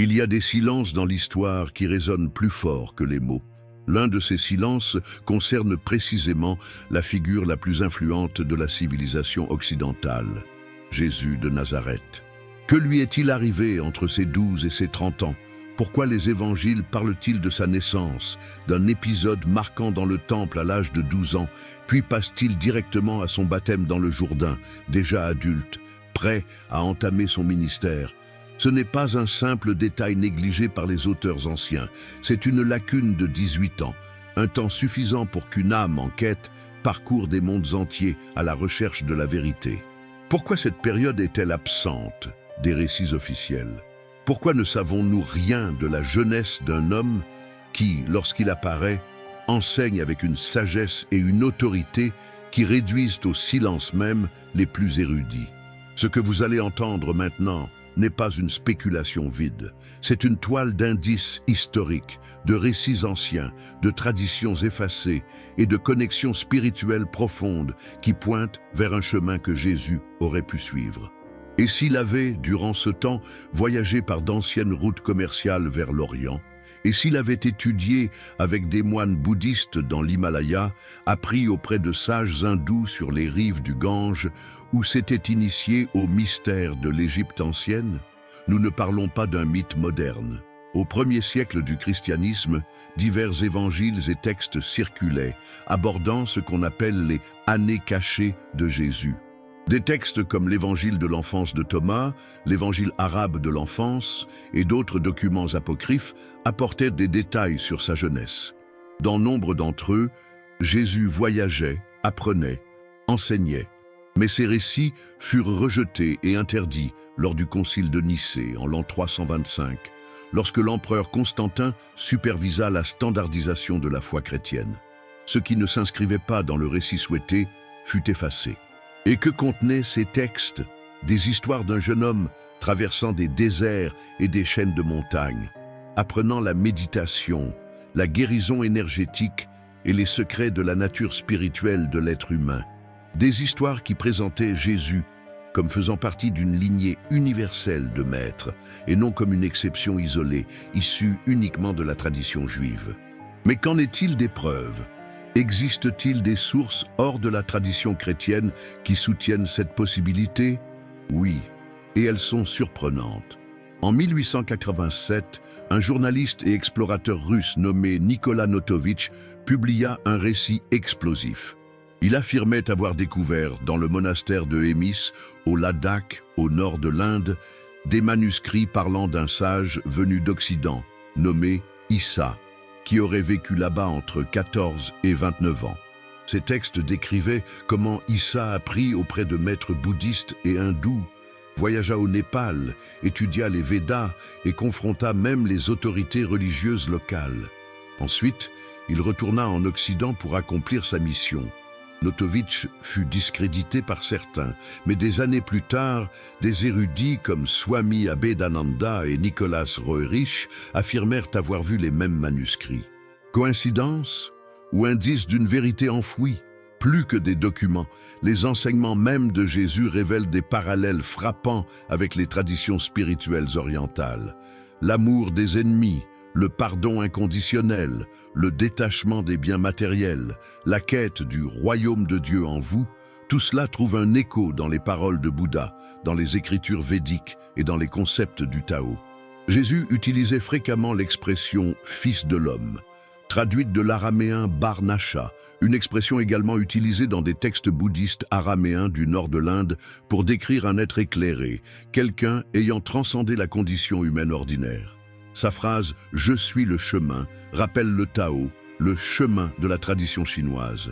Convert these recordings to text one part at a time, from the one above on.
Il y a des silences dans l'histoire qui résonnent plus fort que les mots. L'un de ces silences concerne précisément la figure la plus influente de la civilisation occidentale, Jésus de Nazareth. Que lui est-il arrivé entre ses 12 et ses 30 ans? Pourquoi les évangiles parlent-ils de sa naissance, d'un épisode marquant dans le temple à l'âge de 12 ans, puis passe-t-il directement à son baptême dans le Jourdain, déjà adulte, prêt à entamer son ministère? Ce n'est pas un simple détail négligé par les auteurs anciens, c'est une lacune de 18 ans, un temps suffisant pour qu'une âme en quête parcourt des mondes entiers à la recherche de la vérité. Pourquoi cette période est-elle absente des récits officiels? Pourquoi ne savons-nous rien de la jeunesse d'un homme qui, lorsqu'il apparaît, enseigne avec une sagesse et une autorité qui réduisent au silence même les plus érudits? Ce que vous allez entendre maintenant n'est pas une spéculation vide. C'est une toile d'indices historiques, de récits anciens, de traditions effacées et de connexions spirituelles profondes qui pointent vers un chemin que Jésus aurait pu suivre. Et s'il avait, durant ce temps, voyagé par d'anciennes routes commerciales vers l'Orient, et s'il avait étudié avec des moines bouddhistes dans l'Himalaya, appris auprès de sages hindous sur les rives du Gange, ou s'était initié au mystère de l'Égypte ancienne, nous ne parlons pas d'un mythe moderne. Au 1er siècle du christianisme, divers évangiles et textes circulaient, abordant ce qu'on appelle les « années cachées de Jésus ». Des textes comme l'évangile de l'enfance de Thomas, l'évangile arabe de l'enfance et d'autres documents apocryphes apportaient des détails sur sa jeunesse. Dans nombre d'entre eux, Jésus voyageait, apprenait, enseignait. Mais ces récits furent rejetés et interdits lors du concile de Nicée en l'an 325, lorsque l'empereur Constantin supervisa la standardisation de la foi chrétienne. Ce qui ne s'inscrivait pas dans le récit souhaité fut effacé. Et que contenaient ces textes? Des histoires d'un jeune homme traversant des déserts et des chaînes de montagnes, apprenant la méditation, la guérison énergétique et les secrets de la nature spirituelle de l'être humain. Des histoires qui présentaient Jésus comme faisant partie d'une lignée universelle de maîtres et non comme une exception isolée, issue uniquement de la tradition juive. Mais qu'en est-il des preuves? Existe-t-il des sources hors de la tradition chrétienne qui soutiennent cette possibilité? Oui, et elles sont surprenantes. En 1887, un journaliste et explorateur russe nommé Nikola Notovitch publia un récit explosif. Il affirmait avoir découvert, dans le monastère de Hémis, au Ladakh, au nord de l'Inde, des manuscrits parlant d'un sage venu d'Occident, nommé Issa, qui aurait vécu là-bas entre 14 et 29 ans. Ces textes décrivaient comment Issa apprit auprès de maîtres bouddhistes et hindous, voyagea au Népal, étudia les Védas et confronta même les autorités religieuses locales. Ensuite, il retourna en Occident pour accomplir sa mission. Notovitch fut discrédité par certains, mais des années plus tard, des érudits comme Swami Abhedananda et Nicholas Roerich affirmèrent avoir vu les mêmes manuscrits. Coïncidence ou indice d'une vérité enfouie? Plus que des documents, les enseignements même de Jésus révèlent des parallèles frappants avec les traditions spirituelles orientales. L'amour des ennemis, le pardon inconditionnel, le détachement des biens matériels, la quête du royaume de Dieu en vous, tout cela trouve un écho dans les paroles de Bouddha, dans les écritures védiques et dans les concepts du Tao. Jésus utilisait fréquemment l'expression « fils de l'homme », traduite de l'araméen Bar Nasha, une expression également utilisée dans des textes bouddhistes araméens du nord de l'Inde pour décrire un être éclairé, quelqu'un ayant transcendé la condition humaine ordinaire. Sa phrase « Je suis le chemin » rappelle le Tao, le chemin de la tradition chinoise.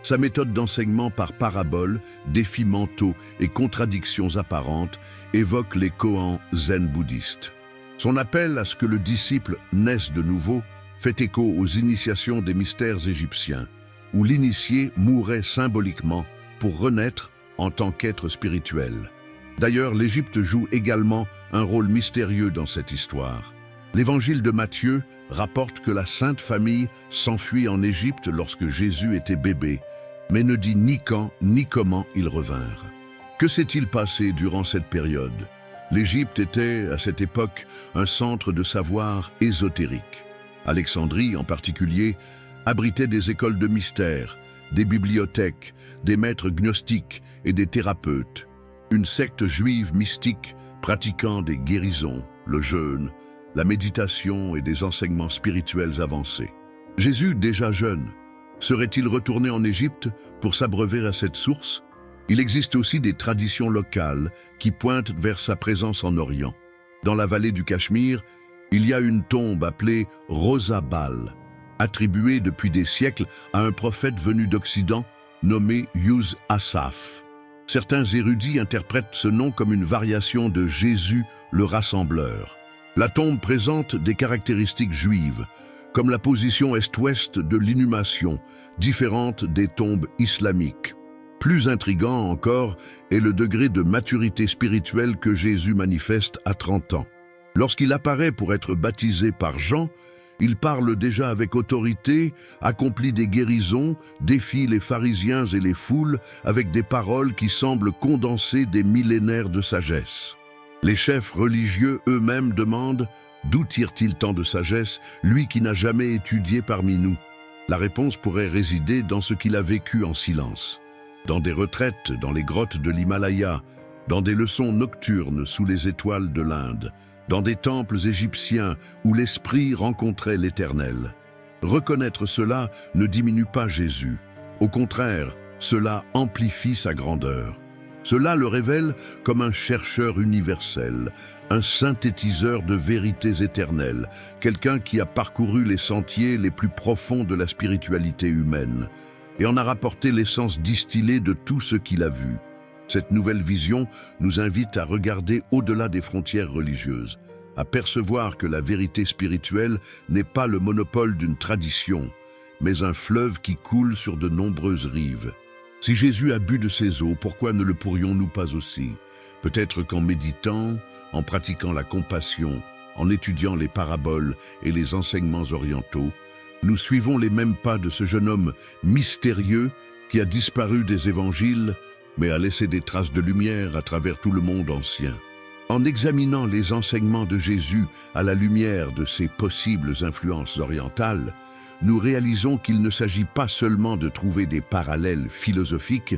Sa méthode d'enseignement par paraboles, défis mentaux et contradictions apparentes évoque les koans zen bouddhistes. Son appel à ce que le disciple naisse de nouveau fait écho aux initiations des mystères égyptiens, où l'initié mourait symboliquement pour renaître en tant qu'être spirituel. D'ailleurs, l'Égypte joue également un rôle mystérieux dans cette histoire. L'évangile de Matthieu rapporte que la Sainte Famille s'enfuit en Égypte lorsque Jésus était bébé, mais ne dit ni quand ni comment ils revinrent. Que s'est-il passé durant cette période? L'Égypte était, à cette époque, un centre de savoir ésotérique. Alexandrie, en particulier, abritait des écoles de mystère, des bibliothèques, des maîtres gnostiques et des thérapeutes. Une secte juive mystique pratiquant des guérisons, le jeûne, la méditation et des enseignements spirituels avancés. Jésus, déjà jeune, serait-il retourné en Égypte pour s'abreuver à cette source? Il existe aussi des traditions locales qui pointent vers sa présence en Orient. Dans la vallée du Cachemire, il y a une tombe appelée Rosabal, attribuée depuis des siècles à un prophète venu d'Occident nommé Yuz Asaph. Certains érudits interprètent ce nom comme une variation de Jésus le rassembleur. La tombe présente des caractéristiques juives, comme la position est-ouest de l'inhumation, différente des tombes islamiques. Plus intriguant encore est le degré de maturité spirituelle que Jésus manifeste à 30 ans. Lorsqu'il apparaît pour être baptisé par Jean, il parle déjà avec autorité, accomplit des guérisons, défie les pharisiens et les foules avec des paroles qui semblent condenser des millénaires de sagesse. Les chefs religieux eux-mêmes demandent « D'où tire-t-il tant de sagesse, lui qui n'a jamais étudié parmi nous ?» La réponse pourrait résider dans ce qu'il a vécu en silence. Dans des retraites, dans les grottes de l'Himalaya, dans des leçons nocturnes sous les étoiles de l'Inde, dans des temples égyptiens où l'Esprit rencontrait l'Éternel. Reconnaître cela ne diminue pas Jésus. Au contraire, cela amplifie sa grandeur. Cela le révèle comme un chercheur universel, un synthétiseur de vérités éternelles, quelqu'un qui a parcouru les sentiers les plus profonds de la spiritualité humaine et en a rapporté l'essence distillée de tout ce qu'il a vu. Cette nouvelle vision nous invite à regarder au-delà des frontières religieuses, à percevoir que la vérité spirituelle n'est pas le monopole d'une tradition, mais un fleuve qui coule sur de nombreuses rives. Si Jésus a bu de ces eaux, pourquoi ne le pourrions-nous pas aussi? Peut-être qu'en méditant, en pratiquant la compassion, en étudiant les paraboles et les enseignements orientaux, nous suivons les mêmes pas de ce jeune homme mystérieux qui a disparu des évangiles, mais a laissé des traces de lumière à travers tout le monde ancien. En examinant les enseignements de Jésus à la lumière de ses possibles influences orientales, nous réalisons qu'il ne s'agit pas seulement de trouver des parallèles philosophiques,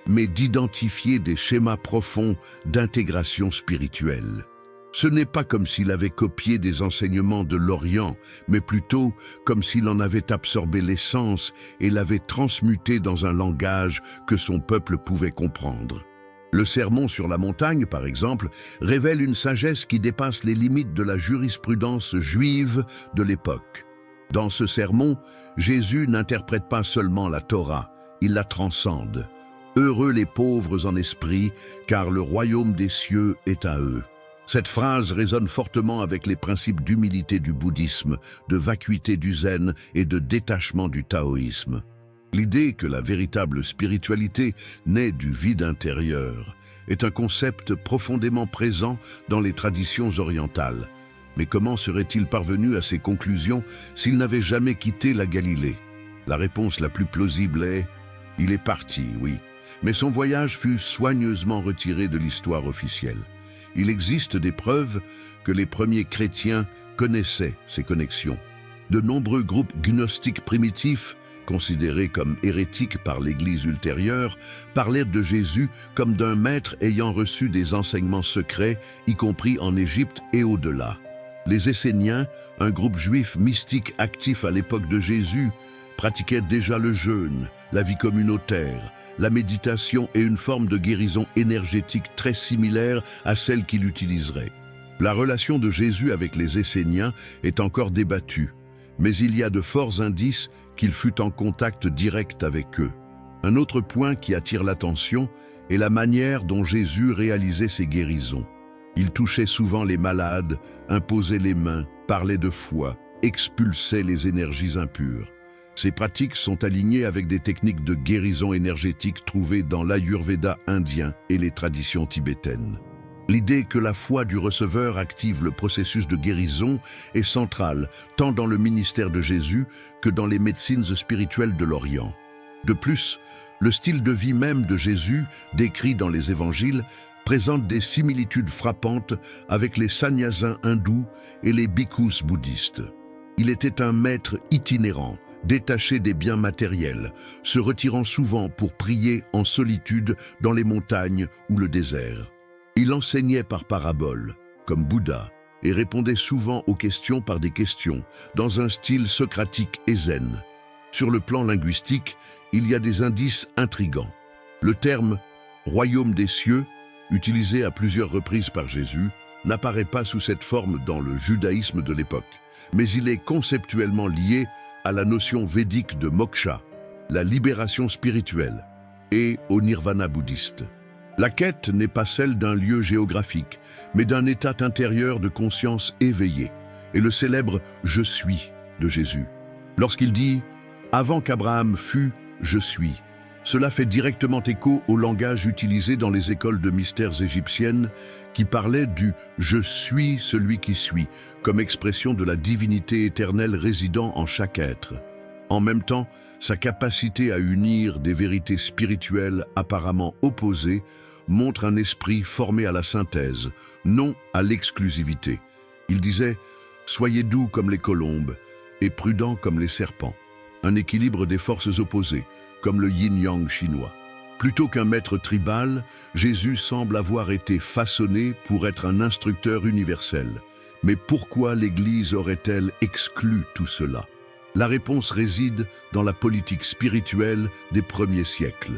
mais d'identifier des schémas profonds d'intégration spirituelle. Ce n'est pas comme s'il avait copié des enseignements de l'Orient, mais plutôt comme s'il en avait absorbé l'essence et l'avait transmuté dans un langage que son peuple pouvait comprendre. Le sermon sur la montagne, par exemple, révèle une sagesse qui dépasse les limites de la jurisprudence juive de l'époque. Dans ce sermon, Jésus n'interprète pas seulement la Torah, il la transcende. Heureux les pauvres en esprit, car le royaume des cieux est à eux. Cette phrase résonne fortement avec les principes d'humilité du bouddhisme, de vacuité du zen et de détachement du taoïsme. L'idée que la véritable spiritualité naît du vide intérieur est un concept profondément présent dans les traditions orientales. Mais comment serait-il parvenu à ces conclusions s'il n'avait jamais quitté la Galilée? La réponse la plus plausible est « il est parti, oui ». Mais son voyage fut soigneusement retiré de l'histoire officielle. Il existe des preuves que les premiers chrétiens connaissaient ces connexions. De nombreux groupes gnostiques primitifs, considérés comme hérétiques par l'Église ultérieure, parlaient de Jésus comme d'un maître ayant reçu des enseignements secrets, y compris en Égypte et au-delà. Les Esséniens, un groupe juif mystique actif à l'époque de Jésus, pratiquaient déjà le jeûne, la vie communautaire, la méditation et une forme de guérison énergétique très similaire à celle qu'il utiliserait. La relation de Jésus avec les Esséniens est encore débattue, mais il y a de forts indices qu'il fut en contact direct avec eux. Un autre point qui attire l'attention est la manière dont Jésus réalisait ses guérisons. Il touchait souvent les malades, imposait les mains, parlait de foi, expulsait les énergies impures. Ces pratiques sont alignées avec des techniques de guérison énergétique trouvées dans l'Ayurveda indien et les traditions tibétaines. L'idée que la foi du receveur active le processus de guérison est centrale, tant dans le ministère de Jésus que dans les médecines spirituelles de l'Orient. De plus, le style de vie même de Jésus, décrit dans les évangiles, présente des similitudes frappantes avec les sannyasins hindous et les bhikkhus bouddhistes. Il était un maître itinérant, détaché des biens matériels, se retirant souvent pour prier en solitude dans les montagnes ou le désert. Il enseignait par paraboles, comme Bouddha, et répondait souvent aux questions par des questions, dans un style socratique et zen. Sur le plan linguistique, il y a des indices intrigants. Le terme « royaume des cieux », utilisé à plusieurs reprises par Jésus, n'apparaît pas sous cette forme dans le judaïsme de l'époque, mais il est conceptuellement lié à la notion védique de moksha, la libération spirituelle, et au nirvana bouddhiste. La quête n'est pas celle d'un lieu géographique, mais d'un état intérieur de conscience éveillée, et le célèbre « Je suis » de Jésus. Lorsqu'il dit « Avant qu'Abraham fût, je suis », cela fait directement écho au langage utilisé dans les écoles de mystères égyptiennes qui parlait du « Je suis celui qui suis » comme expression de la divinité éternelle résidant en chaque être. En même temps, sa capacité à unir des vérités spirituelles apparemment opposées montre un esprit formé à la synthèse, non à l'exclusivité. Il disait « Soyez doux comme les colombes et prudents comme les serpents », un équilibre des forces opposées, comme le yin-yang chinois. Plutôt qu'un maître tribal, Jésus semble avoir été façonné pour être un instructeur universel. Mais pourquoi l'Église aurait-elle exclu tout cela? La réponse réside dans la politique spirituelle des premiers siècles.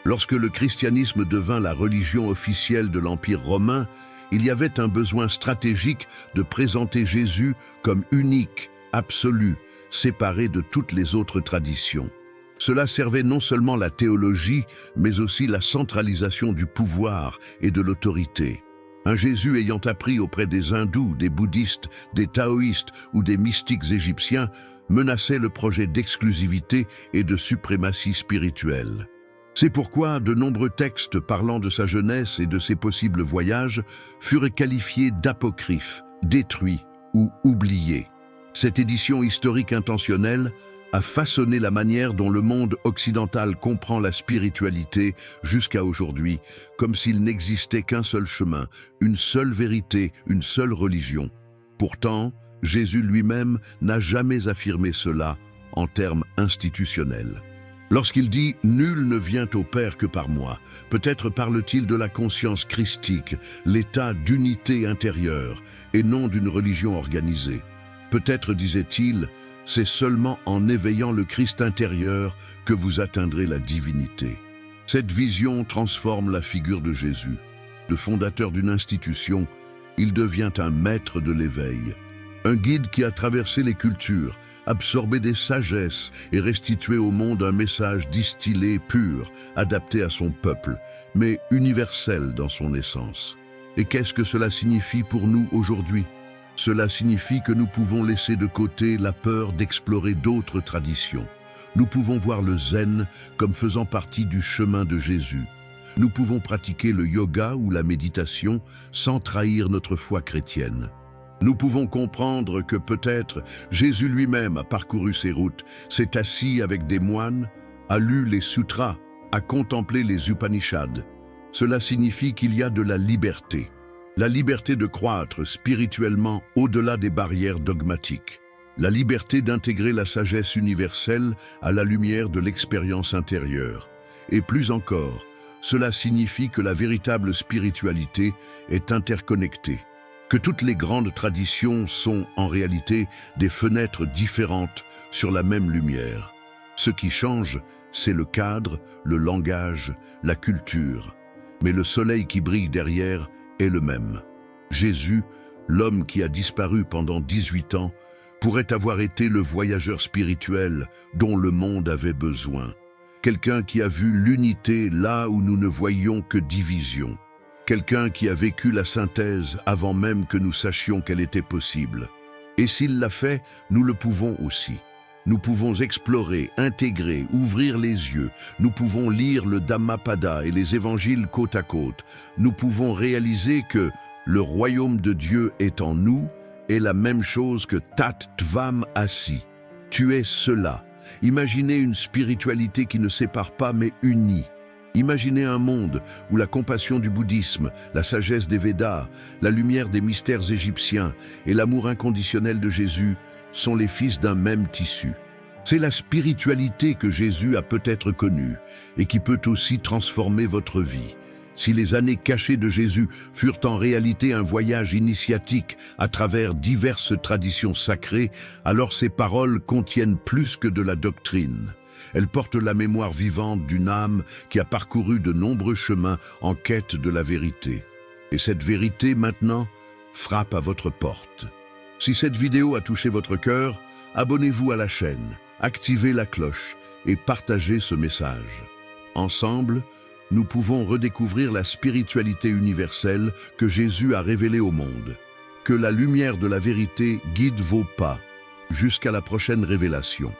Lorsque le christianisme devint la religion officielle de l'Empire romain, il y avait un besoin stratégique de présenter Jésus comme unique, absolu, séparé de toutes les autres traditions. Cela servait non seulement la théologie, mais aussi la centralisation du pouvoir et de l'autorité. Un Jésus ayant appris auprès des hindous, des bouddhistes, des taoïstes ou des mystiques égyptiens menaçait le projet d'exclusivité et de suprématie spirituelle. C'est pourquoi de nombreux textes parlant de sa jeunesse et de ses possibles voyages furent qualifiés d'apocryphes, détruits ou oubliés. Cette édition historique intentionnelle a façonné la manière dont le monde occidental comprend la spiritualité jusqu'à aujourd'hui, comme s'il n'existait qu'un seul chemin, une seule vérité, une seule religion. Pourtant, Jésus lui-même n'a jamais affirmé cela en termes institutionnels. Lorsqu'il dit « Nul ne vient au Père que par moi », peut-être parle-t-il de la conscience christique, l'état d'unité intérieure, et non d'une religion organisée. Peut-être disait-il « C'est seulement en éveillant le Christ intérieur que vous atteindrez la divinité ». Cette vision transforme la figure de Jésus. De fondateur d'une institution, il devient un maître de l'éveil. Un guide qui a traversé les cultures, absorbé des sagesses et restitué au monde un message distillé, pur, adapté à son peuple, mais universel dans son essence. Et qu'est-ce que cela signifie pour nous aujourd'hui? Cela signifie que nous pouvons laisser de côté la peur d'explorer d'autres traditions. Nous pouvons voir le zen comme faisant partie du chemin de Jésus. Nous pouvons pratiquer le yoga ou la méditation sans trahir notre foi chrétienne. Nous pouvons comprendre que peut-être Jésus lui-même a parcouru ces routes, s'est assis avec des moines, a lu les sutras, a contemplé les Upanishads. Cela signifie qu'il y a de la liberté de croître spirituellement au-delà des barrières dogmatiques, la liberté d'intégrer la sagesse universelle à la lumière de l'expérience intérieure. Et plus encore, cela signifie que la véritable spiritualité est interconnectée, que toutes les grandes traditions sont en réalité des fenêtres différentes sur la même lumière. Ce qui change, c'est le cadre, le langage, la culture. Mais le soleil qui brille derrière est le même. Jésus, l'homme qui a disparu pendant 18 ans, pourrait avoir été le voyageur spirituel dont le monde avait besoin. Quelqu'un qui a vu l'unité là où nous ne voyions que division. Quelqu'un qui a vécu la synthèse avant même que nous sachions qu'elle était possible. Et s'il l'a fait, nous le pouvons aussi. Nous pouvons explorer, intégrer, ouvrir les yeux. Nous pouvons lire le Dhammapada et les évangiles côte à côte. Nous pouvons réaliser que le royaume de Dieu est en nous est la même chose que Tat Tvam Asi. Tu es cela. Imaginez une spiritualité qui ne sépare pas mais unit. Imaginez un monde où la compassion du bouddhisme, la sagesse des Védas, la lumière des mystères égyptiens et l'amour inconditionnel de Jésus sont les fils d'un même tissu. C'est la spiritualité que Jésus a peut-être connue et qui peut aussi transformer votre vie. Si les années cachées de Jésus furent en réalité un voyage initiatique à travers diverses traditions sacrées, alors ces paroles contiennent plus que de la doctrine. Elles portent la mémoire vivante d'une âme qui a parcouru de nombreux chemins en quête de la vérité. Et cette vérité, maintenant, frappe à votre porte. Si cette vidéo a touché votre cœur, abonnez-vous à la chaîne, activez la cloche et partagez ce message. Ensemble, nous pouvons redécouvrir la spiritualité universelle que Jésus a révélée au monde. Que la lumière de la vérité guide vos pas jusqu'à la prochaine révélation.